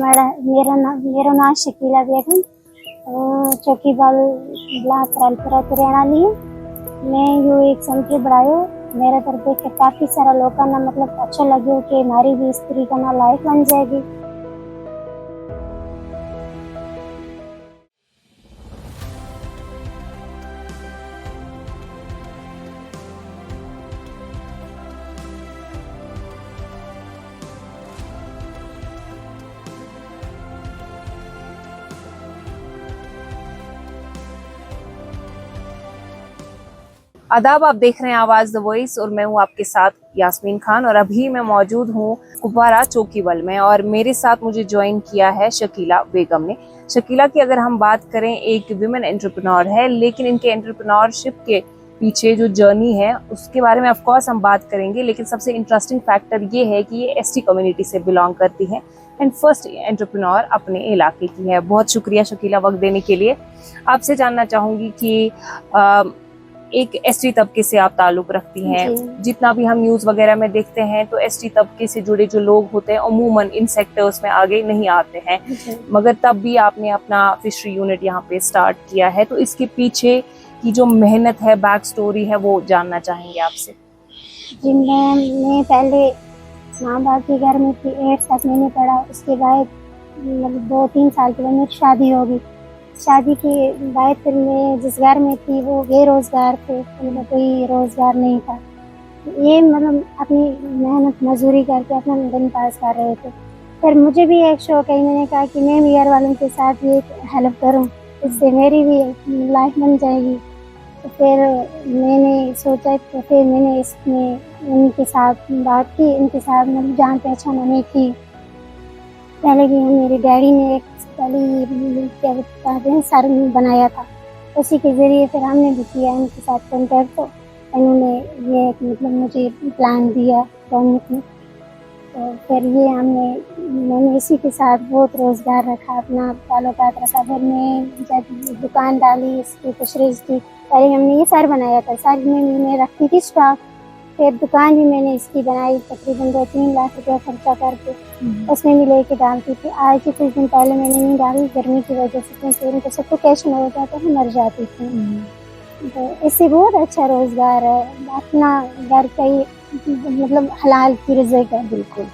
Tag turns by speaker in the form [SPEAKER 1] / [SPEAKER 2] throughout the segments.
[SPEAKER 1] मेरा नाम शकीला बेगम चौकीबाल ब्लॉक रालपुरा के रहने वाली है। मैं यू एक सेंटर बढ़ायो मेरा तरफ देख के काफ़ी सारा लोगों ने मतलब अच्छा लगे कि हमारी भी स्त्री का ना लाइफ बन जाएगी।
[SPEAKER 2] आदाब, आप देख रहे हैं आवाज द वॉइस और मैं हूं आपके साथ यास्मीन खान। और अभी मैं मौजूद हूं कुपवारा चौकीबल में और मेरे साथ मुझे ज्वाइन किया है शकीला बेगम ने। शकीला की अगर हम बात करें, एक विमेन एंटरप्रेन्योर है, लेकिन इनके एंटरप्रेन्योरशिप के पीछे जो जर्नी है उसके बारे में ऑफ कोर्स हम बात करेंगे। लेकिन सबसे इंटरेस्टिंग फैक्टर ये है कि ये एसटी कम्युनिटी से बिलोंग करती है एंड फर्स्ट एंटरप्रेन्योर अपने इलाके की है। बहुत शुक्रिया शकीला वक्त देने के लिए। आपसे जानना चाहूंगी कि एक एसटी तबके से आप ताल्लुक रखती हैं। जितना भी हम न्यूज वगैरह में देखते हैं तो एसटी तबके से जुड़े जो लोग होते हैं अमूमन इन सेक्टर्स में आगे नहीं आते हैं, मगर तब भी आपने अपना फिशरी यूनिट यहाँ पे स्टार्ट किया है। तो इसके पीछे की जो मेहनत है, बैक स्टोरी है, वो जानना चाहेंगे आपसे।
[SPEAKER 1] जी, मैं पहले माँ बाप के घर में थी, 8 तक मैंने पढ़ा। उसके बाद मतलब 2-3 साल के बाद मेरी शादी हो गई। शादी के बाद फिर मैं जिस घर में थी वो बेरोजगार थे, मतलब कोई रोजगार नहीं था। ये मतलब अपनी मेहनत मजदूरी करके अपना दिन पास कर रहे थे। फिर मुझे भी एक शौक है, मैंने कहा कि मैं भी घर वालों के साथ ये हेल्प करूं, इससे मेरी भी लाइफ बन जाएगी। तो फिर मैंने सोचा, तो फिर मैंने इसमें उनके साथ बात की, उनके साथ मतलब जान पहचान हमें थी पहले भी। मेरे डैडी ने एक पहले क्या कहते हैं सर बनाया था, उसी के ज़रिए फिर हमने भी किया उनके साथ कॉन्टैक्ट। तो इन्होंने ये मतलब मुझे प्लान दिया गवर्नमेंट ने। तो फिर ये मैंने इसी के साथ बहुत रोज़गार रखा, अपना ताल्लुकात रखा। फिर मैं जब दुकान डाली इसकी फिशरीज की, पहले हमने ये सर बनाया था, सर में मैं रखती थी स्टॉक। फिर दुकान भी मैंने इसकी बनाई तकरीबन 2-3 लाख रुपया खर्चा करके, उसमें भी लेके डालती थी। आज ही कुछ दिन पहले मैंने नहीं डाली गर्मी की वजह से, क्योंकि उनको सफोकेशन हो जाता है, मर जाती थी। तो इससे बहुत अच्छा रोज़गार है, अपना घर का ही मतलब हलाल की रिज़्क है बिल्कुल।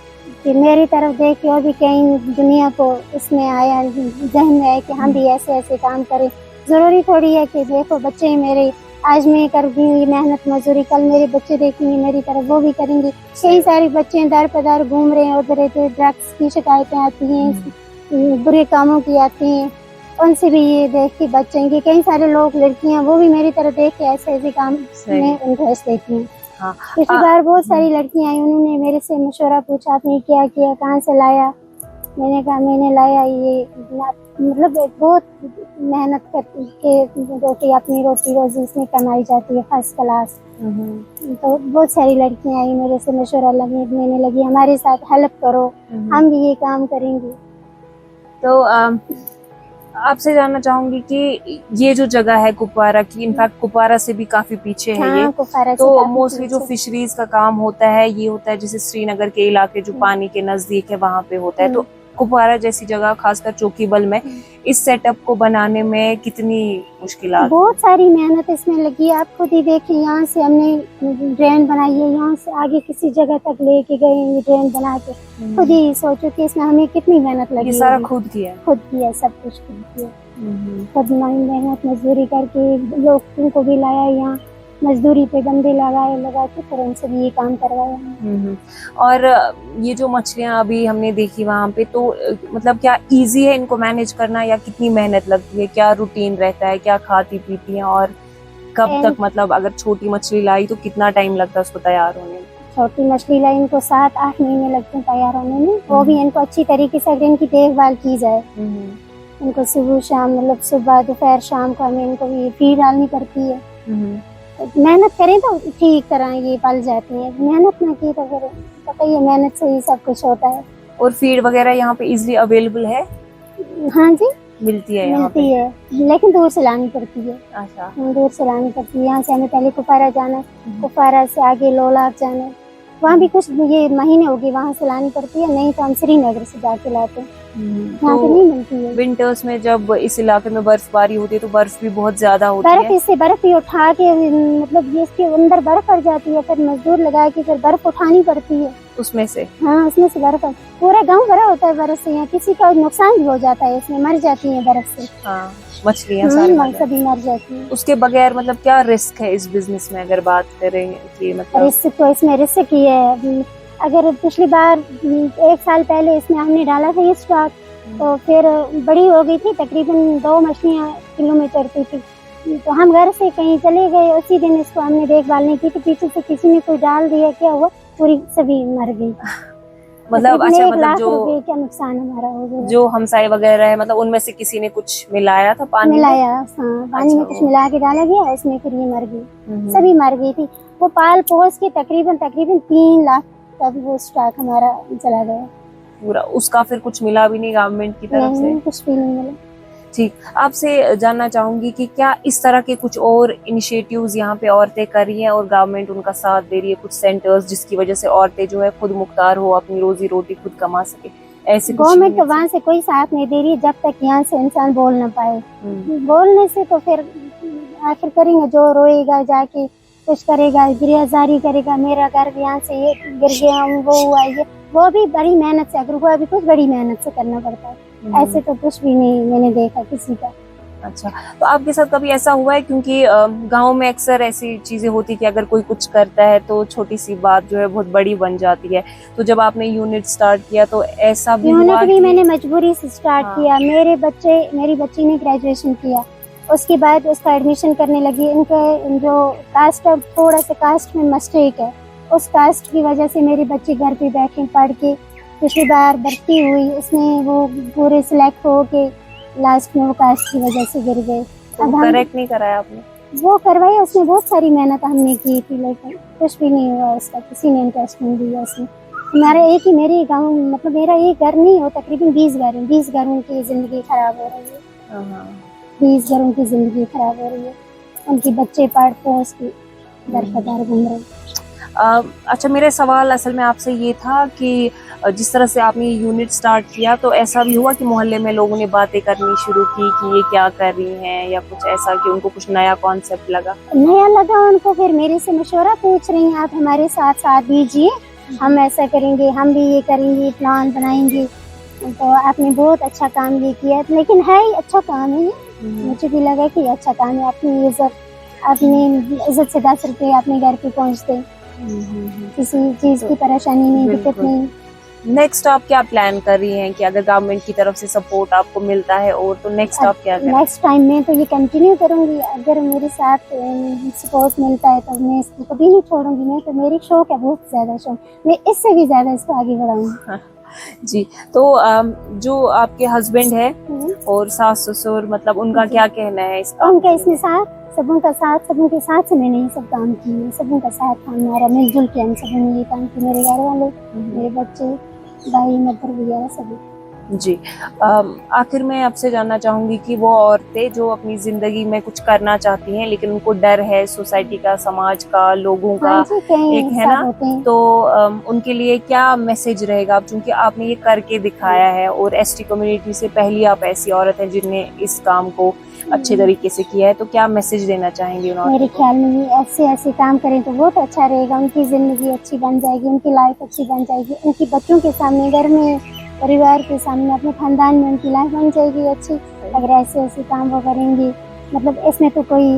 [SPEAKER 1] कि मेरी तरफ देख के और भी कई दुनिया को इसमें आया, जहन में आया कि हम भी ऐसे ऐसे काम करें। ज़रूरी थोड़ी है कि देखो बच्चे मेरे, आज मैं कर रही हूँ मेहनत मजदूरी, कल मेरे बच्चे देखेंगे मेरी तरफ, वो भी करेंगे। कई सारे बच्चे दर पदार घूम रहे हैं, उधर इधर ड्रग्स की शिकायतें आती हैं, बुरे कामों की आती हैं, उनसे भी ये देख के बचेंगे। कई सारे लोग, लड़कियां, वो भी मेरी तरफ देख के ऐसे ऐसे काम में इंटरेस्ट देती हैं।
[SPEAKER 2] हाँ,
[SPEAKER 1] पिछली बार बहुत सारी लड़कियां आई, उन्होंने मेरे से मशवरा पूछा, आपने क्या किया, कहाँ से लाया। मैंने कहा मैंने लाया ये, मतलब बहुत मेहनत करके जो कि अपनी रोटी रोजी इसमें कमाई जाती है फर्स्ट क्लास। तो बहुत सारी लड़कियां आई, मेरे से मशवरा लेने लगी, हमारे साथ हेल्प करो, हम भी ये काम करेंगे।
[SPEAKER 2] तो आपसे जानना चाहूंगी कि ये जो जगह है कुपवारा की, इनफैक्ट कुपवारा से भी काफी पीछे है ये। तो मोस्टली जो फिशरीज का काम होता है ये होता है जैसे श्रीनगर के इलाके जो पानी के नजदीक है वहां पे होता है। तो कुपवारा जैसी जगह, खासकर चौकीबल में, इस सेटअप को बनाने में कितनी मुश्किलात?
[SPEAKER 1] बहुत सारी मेहनत इसमें लगी है। आप खुद ही देखें, यहाँ से हमने ड्रेन बनाई है, यहाँ से आगे किसी जगह तक लेके गए ये ड्रेन बना के। खुद ही सोचो कि इसमें हमें कितनी मेहनत लगी।
[SPEAKER 2] ये सारा खुद किया?
[SPEAKER 1] खुद किया, सब कुछ खुद किया। खुद मेहनत मजदूरी करके लोगों को भी लाया, यहाँ मजदूरी पे बंदे लगा के फिर उनसे भी ये काम करवाया।
[SPEAKER 2] और ये जो मछलियाँ अभी हमने देखी वहाँ पे, तो मतलब क्या इजी है इनको मैनेज करना या कितनी मेहनत लगती है? क्या रूटीन रहता है, क्या खाती पीती हैं और कब तक, मतलब अगर छोटी मछली लाई तो कितना टाइम लगता है उसको तैयार होने में?
[SPEAKER 1] छोटी मछली लाई इनको 7-8 महीने लगते हैं तैयार होने में। वो भी इनको अच्छी तरीके से अगर इनकी देखभाल की जाए, इनको सुबह शाम, मतलब सुबह दोपहर शाम को हमें इनको भी फीड डालनी पड़ती है। मेहनत करें तो ठीक तरह ये पल जाती है, मेहनत ना की तो फिर पता ही है, मेहनत से ही सब कुछ होता है।
[SPEAKER 2] और फीड वगैरह यहाँ पे इजीली अवेलेबल है?
[SPEAKER 1] हाँ जी,
[SPEAKER 2] मिलती है
[SPEAKER 1] लेकिन दूर से लानी पड़ती है।
[SPEAKER 2] अच्छा,
[SPEAKER 1] दूर से लानी पड़ती है। यहाँ से हमें पहले कुपवारा जाना है, कुपवारा से आगे लोलाग जाना है, वहाँ भी कुछ ये महीने होगी, वहाँ से लानी पड़ती है। नहीं तो हम श्रीनगर से जाके लाते हैं। यहाँ पे
[SPEAKER 2] तो
[SPEAKER 1] नहीं मिलती है।
[SPEAKER 2] विंटर्स में जब इस इलाके में बर्फबारी होती है तो बर्फ भी बहुत ज्यादा होती
[SPEAKER 1] बर्फ
[SPEAKER 2] है।
[SPEAKER 1] इससे बर्फ ही उठा के मतलब ये इसके अंदर बर्फ पड़ जाती है, फिर मजदूर लगा के फिर बर्फ उठानी पड़ती है
[SPEAKER 2] उसमें से
[SPEAKER 1] हाँ उसमें से बर्फ पूरा गांव भरा होता है बर्फ से। यहाँ किसी का नुकसान भी हो जाता है, इसमें मर जाती है बर्फ से।
[SPEAKER 2] हाँ, मछलियाँ सारी मर जाती
[SPEAKER 1] सभी मर जाती है।
[SPEAKER 2] हैं। उसके बगैर मतलब क्या रिस्क है इस बिजनेस में, अगर बात करें कि मतलब
[SPEAKER 1] रिस्क तो इसमें रिस्क ही है। अगर पिछली बार 1 साल पहले इसमें हमने डाला था ये स्टॉक, तो फिर बड़ी हो गई थी, तकरीबन 2 मछलियाँ किलो में चढ़ती थी। तो हम घर से कहीं चले गए, उसी दिन इसको हमने देखभाल नहीं की, तो पीछे से किसी ने कोई डाल दिया, क्या हुआ पूरी सभी मर गई।
[SPEAKER 2] मतलब अच्छा,
[SPEAKER 1] 1
[SPEAKER 2] मतलब
[SPEAKER 1] लाख
[SPEAKER 2] जो
[SPEAKER 1] रुपए क्या नुकसान हमारा हो गया।
[SPEAKER 2] जो हमसाए वगैरह है, मतलब उनमें से किसी ने कुछ मिलाया था पानी में?
[SPEAKER 1] मिलाया, हाँ पानी में कुछ मिला के डाला गया, उसमें फिर ये मर गई, सभी मर गई थी। वो पाल पोस के तकरीबन 3 लाख का वो स्टॉक हमारा चला गया
[SPEAKER 2] पूरा। उसका फिर कुछ मिला भी नहीं गवर्नमेंट की तरफ से?
[SPEAKER 1] कुछ भी नहीं मिला।
[SPEAKER 2] ठीक, आपसे जानना चाहूंगी कि क्या इस तरह के कुछ और इनिशिएटिव्स यहाँ पे औरतें कर रही हैं और गवर्नमेंट उनका साथ दे रही है, कुछ सेंटर्स जिसकी वजह से औरतें जो है खुद मुख्तार हो, अपनी रोजी रोटी खुद कमा सके, ऐसे कुछ?
[SPEAKER 1] गवर्नमेंट तो वहाँ से कोई साथ नहीं दे रही है जब तक यहाँ से इंसान बोल ना पाए। बोलने से तो फिर आखिर करेंगे, जो रोएगा जाके कुछ करेगा, गिरफ्तारी करेगा, मेरा घर यहाँ से ये गिर गया, वो हुआ, ये वो भी बड़ी मेहनत से, अगर हुआ भी कुछ बड़ी मेहनत से करना पड़ता है। ऐसे तो कुछ भी नहीं मैंने देखा किसी का।
[SPEAKER 2] अच्छा, तो आपके साथ कभी ऐसा हुआ है, क्योंकि गांव में अक्सर ऐसी चीजें होती कि अगर कोई कुछ करता है तो छोटी सी बात जो है बहुत बड़ी बन जाती है, तो जब आपने यूनिट स्टार्ट किया तो ऐसा भी हुआ?
[SPEAKER 1] यूनिट भी मैंने मजबूरी से स्टार्ट किया। मेरी बच्ची ने ग्रेजुएशन किया, उसके बाद उसका एडमिशन करने लगी। इनके जो कास्ट, थोड़ा सा कास्ट में मिस्टेक है, उस कास्ट की वजह से मेरी बच्ची घर पे बैठी पढ़ के पिछली बार भर्ती हुई, उसने वो पूरे सिलेक्ट हो के लास्ट में वो कास्ट की वजह से गिर गए।
[SPEAKER 2] तो
[SPEAKER 1] अब
[SPEAKER 2] करेक्ट नहीं कराया आपने?
[SPEAKER 1] वो करवाया, उसने बहुत सारी मेहनत हमने की थी, लेकिन कुछ भी नहीं हुआ उसका, किसी ने इंटरेस्ट नहीं दिया उसमें। हमारा एक ही, मेरे गाँव मतलब मेरा एक घर नहीं हो, तकरीबन 20 घर हैं, 20 घरों की जिंदगी खराब हो रही है। 20 घरों की जिंदगी खराब हो रही है, उनके बच्चे पढ़ पोस के दर घूम रहे हैं।
[SPEAKER 2] अच्छा, मेरा सवाल असल में आपसे ये था कि जिस तरह से आपने यूनिट स्टार्ट किया तो ऐसा भी हुआ कि मोहल्ले में लोगों ने बातें करनी शुरू की कि ये क्या कर रही हैं, या कुछ ऐसा कि उनको कुछ नया कॉन्सेप्ट लगा?
[SPEAKER 1] नया लगा उनको, फिर मेरे से मशवरा पूछ रही हैं, आप हमारे साथ दीजिए, हम ऐसा करेंगे, हम भी ये करेंगे, प्लान बनाएंगे। तो आपने बहुत अच्छा काम ये किया, लेकिन है ही अच्छा काम है ये। मुझे भी लगा कि अच्छा काम है, अपनी इज्जत से 10 रुपये अपने घर पे पहुँचते, किसी चीज की परेशानी नहीं, दिक्कत नहीं।
[SPEAKER 2] नेक्स्ट आप क्या प्लान कर रही हैं कि अगर गवर्नमेंट की तरफ से सपोर्ट आपको मिलता है और तो नेक्स्ट आप क्या करें?
[SPEAKER 1] नेक्स्ट टाइम में तो ये कंटिन्यू करूंगी, अगर मेरे साथ सपोर्ट मिलता है तो मैं इसको कभी नहीं छोड़ूंगी। मैं तो, मेरी शौक है, बहुत ज्यादा शौक, मैं इससे भी ज्यादा इसको आगे बढ़ाऊंगी।
[SPEAKER 2] जी, तो जो आपके हस्बैंड है और सास ससुर, मतलब उनका क्या कहना है इस काम?
[SPEAKER 1] उनका इसमें सबों के साथ से मैंने ये सब काम किए, सबों का साथ हमारा मिलजुल के हम सबों ने ये काम किया, मेरे घर वाले, मेरे बच्चे, भाई, मदर वगैरह सभी।
[SPEAKER 2] जी, आखिर में आपसे जानना चाहूंगी कि वो औरतें जो अपनी जिंदगी में कुछ करना चाहती हैं लेकिन उनको डर है सोसाइटी का, समाज का, लोगों का, एक है ना, तो उनके लिए क्या मैसेज रहेगा? आप चूंकि आपने ये करके दिखाया है और एसटी कम्युनिटी से पहली आप ऐसी औरत हैं जिनने इस काम को अच्छे तरीके से किया है, तो क्या मैसेज देना चाहेंगे?
[SPEAKER 1] मेरे ख्याल में ये ऐसे काम करें तो बहुत अच्छा रहेगा, उनकी जिंदगी अच्छी बन जाएगी, उनकी लाइफ अच्छी बन जाएगी, उनकी बच्चों के सामने, घर में, परिवार के सामने, अपने खानदान में उनकी लाइफ बन जाएगी अच्छी, अगर ऐसे काम वो करेंगी। मतलब इसमें तो कोई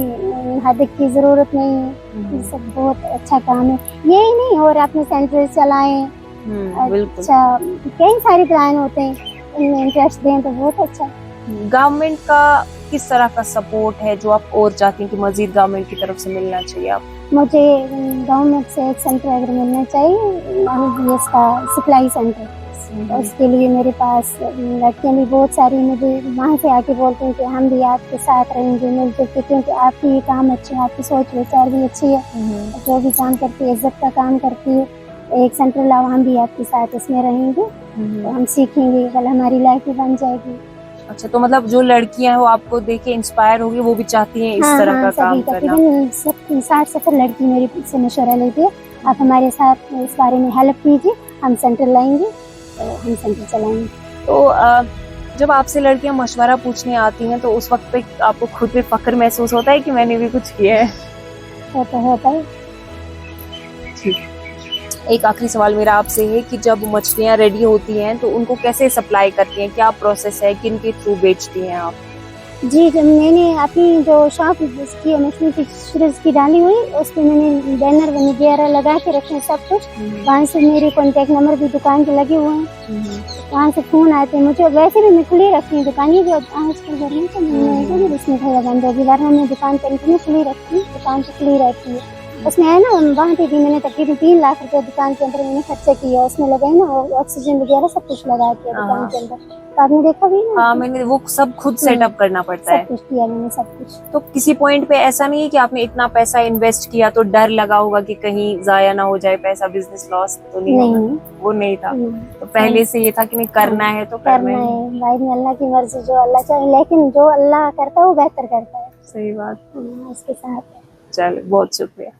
[SPEAKER 1] हद की जरूरत नहीं है, ये सब बहुत अच्छा काम है। यही नहीं, और अपने सेंटर चलाएं, अच्छा कई सारे प्लान होते हैं, इनमें इंटरेस्ट दें तो बहुत अच्छा।
[SPEAKER 2] गवर्नमेंट का किस तरह का सपोर्ट है जो आप और चाहती हैं कि मजीद गवर्नमेंट की तरफ से मिलना चाहिए? आप
[SPEAKER 1] मुझे गवर्नमेंट से एक सेंटर अगर मिलना चाहिए, इसका सिखलाई सेंटर, तो उसके लिए मेरे पास लड़कियाँ भी बहुत सारी मुझे वहाँ से आके बोलती हैं कि हम भी आपके साथ रहेंगे मिलजुल के, क्योंकि आपकी ये काम अच्छी है, आपकी सोच विचार भी अच्छी है, जो भी काम करती है इज्जत का काम करती है। एक सेंटर लाओ, हम भी आपके साथ इसमें रहेंगे, तो हम सीखेंगे, कल हमारी लाइफ भी बन जाएगी।
[SPEAKER 2] अच्छा, तो मतलब जो लड़कियां हैं वो आपको देख के इंस्पायर होगी, वो भी चाहती हैं इस तरह का काम करना?
[SPEAKER 1] 60-70 लड़की मेरे से मशवरा लेती है, आप हमारे साथ इस बारे में हेल्प कीजिए, हम सेंटर लाएंगे, तो हम सेंटर चलाएंगे।
[SPEAKER 2] तो जब आपसे लड़कियां मशवरा पूछने आती हैं तो उस वक्त पे आपको खुद पे फख्र महसूस होता है कि मैंने भी कुछ किया है?
[SPEAKER 1] होता है।
[SPEAKER 2] ठीक। एक आखिरी सवाल मेरा आपसे है कि जब मछलियां रेडी होती हैं तो उनको कैसे सप्लाई करती हैं, क्या प्रोसेस है, किन के थ्रू बेचती हैं आप?
[SPEAKER 1] जी, जब मैंने अपनी जो शॉप की मछली की शुरू की डाली हुई, उस पर मैंने बैनर वगैरह लगा के रखे हैं सब कुछ। वहाँ से मेरे कॉन्टेक्ट नंबर भी दुकान के लगे हुए हैं, वहाँ से फ़ोन आते हैं मुझे। वैसे भी मैं खुली रखती हूँ दुकान, ये जो आजकल गर्मी तो मैं इसमें थोड़ा बंद होगी, वरना मैं दुकान कंटिन्यू खुली रखती हूँ, दुकान तो खुली रहती है। उसमें है ना, वहाँ पे भी मैंने तकरीबन 3 लाख रुपए दुकान के अंदर मैंने खर्चा किया, उसमें लगा है ना ऑक्सीजन वगैरह सब कुछ लगा के दुकान के अंदर। तो आपने देखा भी ना?
[SPEAKER 2] हाँ, मैंने वो सब खुद सेटअप करना पड़ता है।
[SPEAKER 1] सब कुछ किया मैंने, सब कुछ।
[SPEAKER 2] तो किसी पॉइंट पे ऐसा नहीं है कि आपने इतना पैसा इन्वेस्ट किया तो डर लगा होगा कि कहीं जाया ना हो जाए पैसा, बिजनेस लॉस तो नहीं होगा? वो नहीं था। तो पहले से ये था कि नहीं करना है तो करना है।
[SPEAKER 1] भाई में अल्लाह की मर्जी, जो अल्लाह चाहे, लेकिन जो अल्लाह करता है वो बेहतर करता है।
[SPEAKER 2] सही बात।
[SPEAKER 1] उसके साथ।
[SPEAKER 2] चलो, बहुत शुक्रिया।